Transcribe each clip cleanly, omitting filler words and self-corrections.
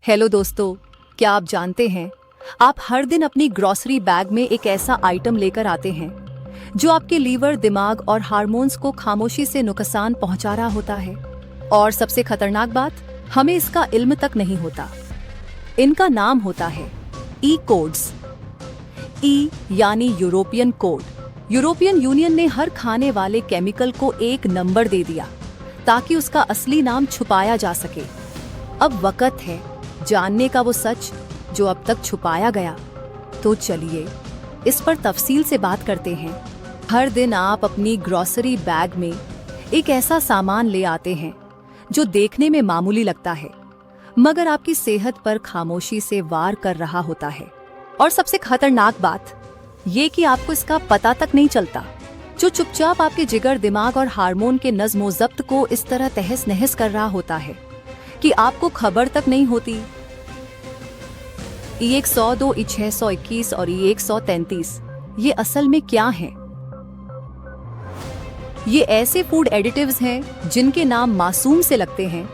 Hello दोस्तों, क्या आप जानते हैं आप हर दिन अपनी ग्रोसरी बैग में एक ऐसा आइटम लेकर आते हैं जो आपके लीवर, दिमाग और हार्मोन्स को खामोशी से नुकसान पहुंचा रहा होता है। और सबसे खतरनाक बात, हमें इसका इल्म तक नहीं होता। इनका नाम होता है ई कोड्स। ई यानी यूरोपियन कोड। यूरोपियन यूनियन ने हर खाने वाले केमिकल को एक नंबर दे दिया ताकि उसका असली नाम छुपाया जा सके। अब वक्त है जानने का वो सच जो अब तक छुपाया गया। तो चलिए इस पर तफसील से बात करते हैं। हर दिन आप अपनी ग्रोसरी बैग में एक ऐसा सामान ले आते हैं जो देखने में मामूली लगता है, मगर आपकी सेहत पर खामोशी से वार कर रहा होता है। और सबसे खतरनाक बात ये कि आपको इसका पता तक नहीं चलता, जो चुपचाप आपके जिगर, दिमाग और हार्मोन के नज़्म-ओ-ज़ब्त को इस तरह तहस नहस कर रहा होता है कि आपको खबर तक नहीं होती। E102, E621 और E133 ये असल में क्या हैं? ये ऐसे फूड एडिटिव्स हैं जिनके नाम मासूम से लगते हैं,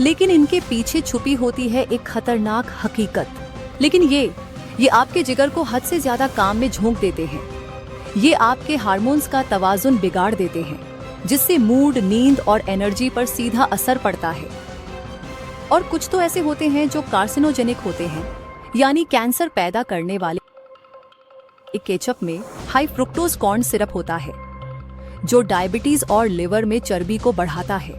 लेकिन इनके पीछे छुपी होती है एक खतरनाक हकीकत। लेकिन ये आपके जिगर को हद से ज्यादा काम में झोंक देते हैं। ये आपके हार्मोन्स का तवाजुन बिगाड़ देते हैं, जिससे मूड, नींद और एनर्जी पर सीधा असर पड़ता है। और कुछ तो ऐसे होते हैं जो कार्सिनोजेनिक होते हैं, यानी कैंसर पैदा करने वाले। केचप में हाई फ्रुक्टोज कॉर्न सिरप होता है जो डायबिटीज और लिवर में चर्बी को बढ़ाता है।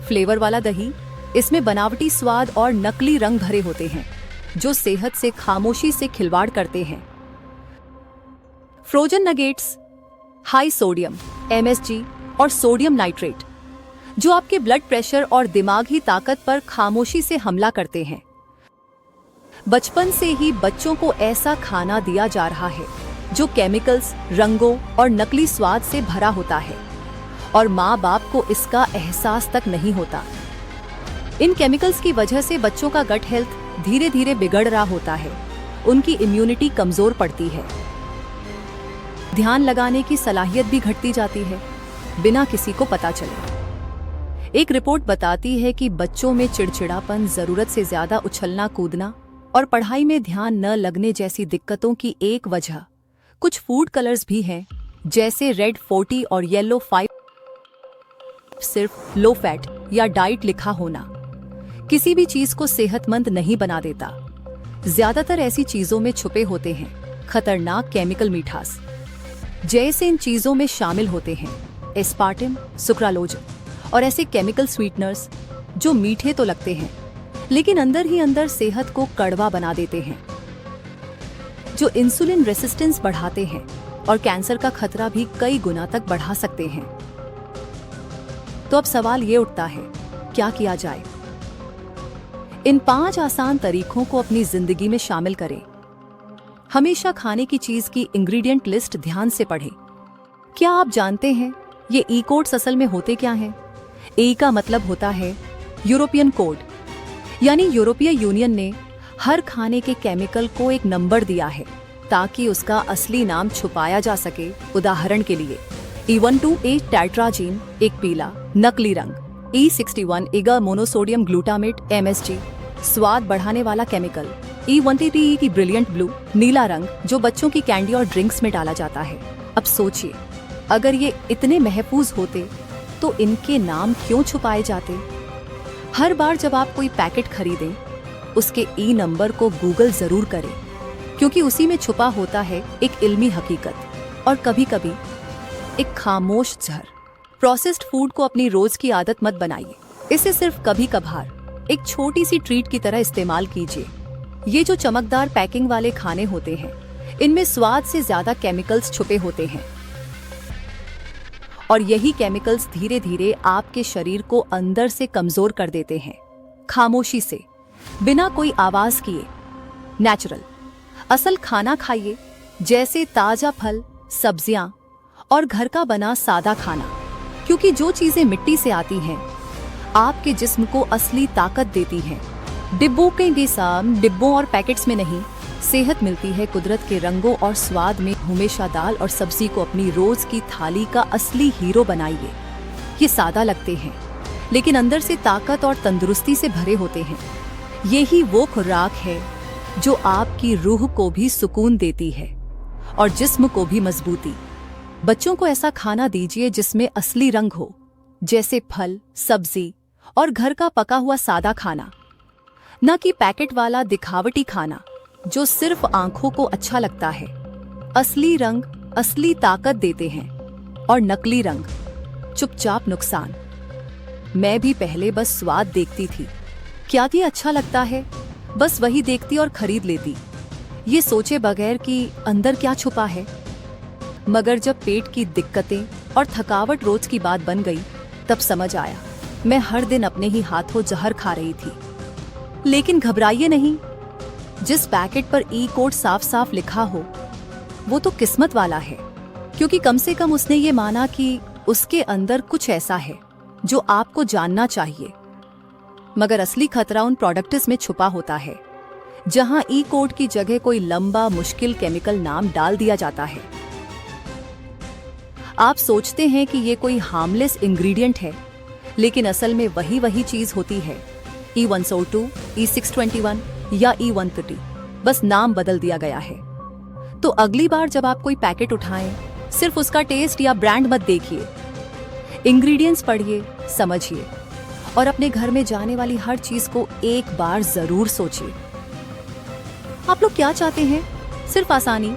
फ्लेवर वाला दही, इसमें बनावटी स्वाद और नकली रंग भरे होते हैं जो सेहत से खामोशी से खिलवाड़ करते हैं। Frozen nuggets, high sodium, MSG और सोडियम नाइट्रेट, जो आपके ब्लड प्रेशर और दिमागी ताकत पर खामोशी से हमला करते हैं। बचपन से ही बच्चों को ऐसा खाना दिया जा रहा है जो केमिकल्स, रंगों और नकली स्वाद से भरा होता है, और माँ बाप को इसका एहसास तक नहीं होता। इन केमिकल्स की वजह से बच्चों का गट हेल्थ धीरे धीरे बिगड़ रहा होता है, उनकी इम्यूनिटी कमजोर पड़ती है, ध्यान लगाने की सलाहियत भी घटती जाती है बिना किसी को पता चले। एक रिपोर्ट बताती है कि बच्चों में चिड़चिड़ापन, जरूरत से ज्यादा उछलना कूदना और पढ़ाई में ध्यान न लगने जैसी दिक्कतों की एक वजह कुछ फूड कलर्स भी हैं, जैसे रेड 40 और येलो 5। सिर्फ लो फैट या डाइट लिखा होना किसी भी चीज को सेहतमंद नहीं बना देता। ज्यादातर ऐसी चीजों में छुपे होते हैं खतरनाक केमिकल मिठास, जैसे इन चीजों में शामिल होते हैं एस्पार्टिम, सुक्रालोज और ऐसे केमिकल स्वीटनर्स जो मीठे तो लगते हैं लेकिन अंदर ही अंदर सेहत को कड़वा बना देते हैं, जो इंसुलिन रेसिस्टेंस बढ़ाते हैं और कैंसर का खतरा भी कई गुना तक बढ़ा सकते हैं। तो अब सवाल ये उठता है, क्या किया जाए? इन 5 आसान तरीकों को अपनी जिंदगी में शामिल करें। हमेशा खाने की चीज की इंग्रेडिएंट लिस्ट ध्यान से पढ़ें। क्या आप जानते हैं ये ई कोड्स असल में होते क्या हैं? ए का मतलब होता है यूरोपियन कोड, यानी यूरोपीय यूनियन ने हर खाने के केमिकल को एक नंबर दिया है ताकि उसका असली नाम छुपाया जा सके। उदाहरण के लिए E128 टैट्राजीन एक पीला नकली रंग, E61 Eega monosodium glutamate MSG स्वाद बढ़ाने वाला केमिकल, E130 की ब्रिलियंट ब्लू नीला रंग जो बच्चों की कैंडी और ड्रिंक्स में डाला जाता है। अब सोचिए, अगर ये इतने महफूज होते तो इनके नाम क्यों छुपाए जाते? हर बार जब आप कोई पैकेट खरीदें, उसके ई नंबर को गूगल जरूर करें, क्योंकि उसी में छुपा होता है एक इल्मी हकीकत और कभी कभी एक खामोश जहर। प्रोसेस्ड फूड को अपनी रोज की आदत मत बनाइए। इसे सिर्फ कभी कभार एक छोटी सी ट्रीट की तरह इस्तेमाल कीजिए। ये जो चमकदार पैकिंग वाले खाने होते हैं, इनमें स्वाद से ज्यादा केमिकल्स छुपे होते हैं, और यही केमिकल्स धीरे धीरे आपके शरीर को अंदर से कमजोर कर देते हैं। खामोशी से, बिना कोई आवाज किए, नेचुरल असल खाना खाइए, जैसे ताजा फल, सब्जियां और घर का बना सादा खाना, क्योंकि जो चीजें मिट्टी से आती हैं आपके जिस्म को असली ताकत देती हैं। डिब्बों और पैकेट्स में नहीं, सेहत मिलती है कुदरत के रंगों और स्वाद में। हमेशा दाल और सब्जी को अपनी रोज की थाली का असली हीरो बनाइए। ये सादा लगते हैं लेकिन अंदर से ताकत और तंदुरुस्ती से भरे होते हैं। यही वो खुराक है जो आपकी रूह को भी सुकून देती है और जिस्म को भी मजबूती। बच्चों को ऐसा खाना दीजिए जिसमें असली रंग हो, जैसे फल, सब्जी और घर का पका हुआ सादा खाना, न कि पैकेट वाला दिखावटी खाना जो सिर्फ आंखों को अच्छा लगता है। असली रंग असली ताकत देते हैं और नकली रंग चुपचाप नुकसान। मैं भी पहले बस स्वाद देखती थी, क्या ये अच्छा लगता है, बस वही देखती और खरीद लेती, ये सोचे बगैर कि अंदर क्या छुपा है। मगर जब पेट की दिक्कतें और थकावट रोज की बात बन गई, तब समझ आया मैं हर दिन अपने ही हाथों जहर खा रही थी। लेकिन घबराइए नहीं, जिस पैकेट पर ई कोड साफ साफ लिखा हो वो तो किस्मत वाला है, क्योंकि कम से कम उसने ये माना कि उसके अंदर कुछ ऐसा है जो आपको जानना चाहिए। मगर असली खतरा उन प्रोडक्ट्स में छुपा होता है जहां ई कोड की जगह कोई लंबा मुश्किल केमिकल नाम डाल दिया जाता है। आप सोचते हैं कि ये कोई हार्मलेस इंग्रेडिएंट है, लेकिन असल में वही चीज होती है। E102, E621 या E130, बस नाम बदल दिया गया है। तो अगली बार जब आप कोई पैकेट उठाएं, सिर्फ उसका टेस्ट या ब्रांड मत देखिए, इंग्रेडिएंट्स पढ़िए, समझिए और अपने घर में जाने वाली हर चीज को एक बार जरूर सोचिए। आप लोग क्या चाहते हैं? सिर्फ आसानी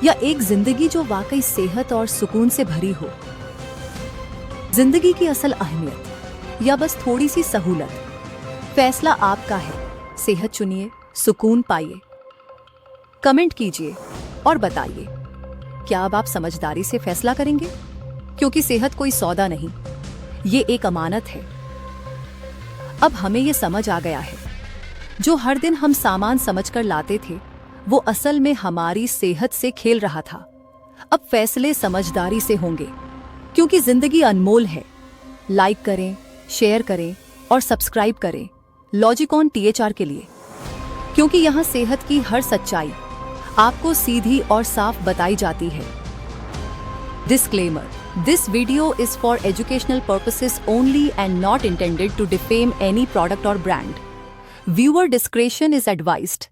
या एक जिंदगी जो वाकई सेहत और सुकून से भरी हो? जिंदगी की असल अहमियत या बस थोड़ी सी सहूलत? फैसला आपका है। सेहत चुनिए, सुकून पाइए। कमेंट कीजिए और बताइए, क्या अब आप समझदारी से फैसला करेंगे? क्योंकि सेहत कोई सौदा नहीं, ये एक अमानत है। अब हमें ये समझ आ गया है, जो हर दिन हम सामान समझकर लाते थे वो असल में हमारी सेहत से खेल रहा था। अब फैसले समझदारी से होंगे, क्योंकि जिंदगी अनमोल है। लाइक करें, शेयर करें और सब्सक्राइब करें लॉजिकॉन THR के लिए, क्योंकि यहाँ सेहत की हर सच्चाई आपको सीधी और साफ बताई जाती है। Disclaimer: This video is for educational purposes only and not intended to defame any product or brand. Viewer discretion is advised.